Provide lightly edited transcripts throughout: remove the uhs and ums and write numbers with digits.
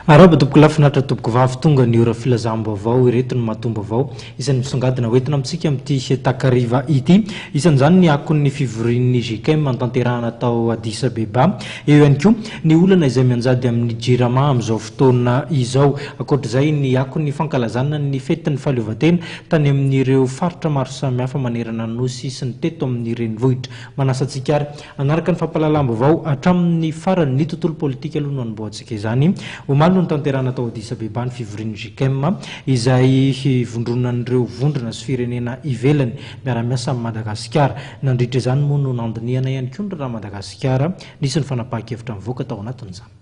Araba topoko lafinatra topoko vavy tonga ny ora filazam-baovao ireto ny mahatomba-vao isan'ny misongadina hoentina amintsika amin'ity takariva ity isan'izany ny akon'ny fivorian'ny GIC-M notanterahana tao Addis-Abeba eo ihany koa ny olana izay mianjady amin'ny jirama amin'izao fotoana izao akoatr'izay ny akon'ny fankalazana ny fetin'ny fahaleovantena tany amin'ireo faritra maro samihafa manerana ny nosy sy ny teto amin'ny renivohitra manasantsika ary anaraka ny fampahalalam-baovao hatramin'ny farany ny tontolo politika aloha no anomboantsika izany Omaly notanterahana tao Addis-Abeba ny fivorian'ny GIC-M izay vondronan'ireo vondrona sy firenena ivelany miara-miasa amin'i Madagasikara nandritra izany moa no nandiniana ihany koa ny raha Madagasikara nisy ny fanapahan-kevitra mivoaka tao anatin'izany.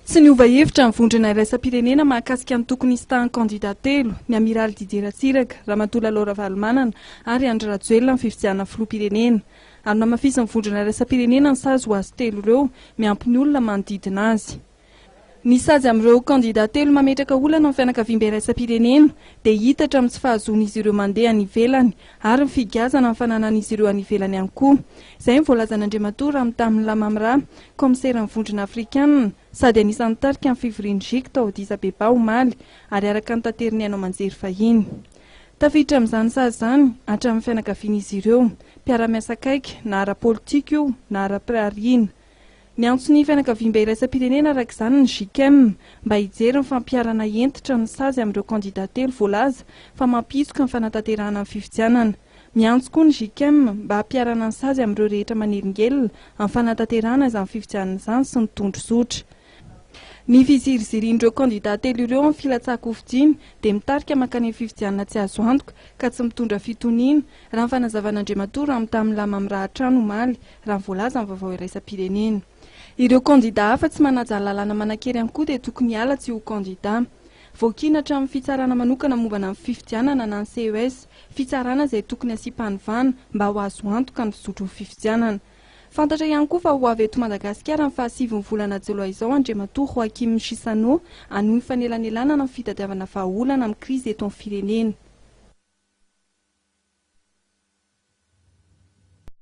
Tsy niova hevitra ny vondrona iraisam-pirenena mahakasika ny tokony hisy kandida telo ny amiraly Didier Ratsiraka, Ramatoa Laura Valomanana ary Andry Rajoelina ny fifidianana filoham-pirenena. Ary namafisa ny vondrona iraisam-pirenena ny sazy ho azy telo ireo miampy ny olona manodidina azy. Ny sazy amin'ireo kandida telo mametraka olana amin'ny fianakaviana iraisam-pirenena dia hitatra amin'ny tsy fahazoan'izy ireo mandeha any ivelany ary ny figazana amin'ny fananan'izy ireo any ivelany ihany koa. Izay ny voalazan'Andriamatora amin'ny tamin'izany komiseran'ny vondrona afrikanina sady anisan'ny tarika amin'ny fivorian'ny GIC tao Addis-Abeba Omaly ary araka ny tanteriny haino manjery fahiny. Tafiditra amin'izany sazy izany hatramin'ny fianakavian'izy ireo, mpiara-miasa akaiky na ara-politika io na ara-pirariana. Ny antony fianakaviam-be iraisam-pirenena araka izany ny GIC-M mba hijery ny fampiarana entitra ny sazy amin'ireo kandida telo voalaza fa mampiitsoka ny fanatanterahana amin'ny fifidianana. Miantso koa ny GIC-M mba hampiarana ny sazy amin'ireo rehetra manelingelina amin'ny fanatanterahana izany fifidianana izany sy ny tondrozotra. Ny fizirizirindreo kandida telo ireo amin'ny filatsaka hofidiana dia mitarika makany amin'ny fifidianana tsy azo antoka ka tsy mitondra fitoniana raha ny fanazavan'Andriamatora amin'ny tamin'izany rahatrano Omaly raha ny voalaza amin'ny vaovao iraisam-pirenena. Ireo kandida hafa tsy manaja lalàna manan-kery ihany koa dia tokony hiala tsy ho kandida. Voakina hatramin'ny fitsarana manokana mombana amin'ny fifidianana na ny CES, fitsarana izay tokony asipanivanana mba ho azo antoka ny fizotro ny fifidianana. Fantatra ihany koa fa ho avy eto Madagasikara amin'ny fahasivy ny volana jolay izao Andriamatora Joaquim Chissano anohy fanelanelana amin'ny fitadiavana vahaolana amin'ny krizy eto amin'ny firenena.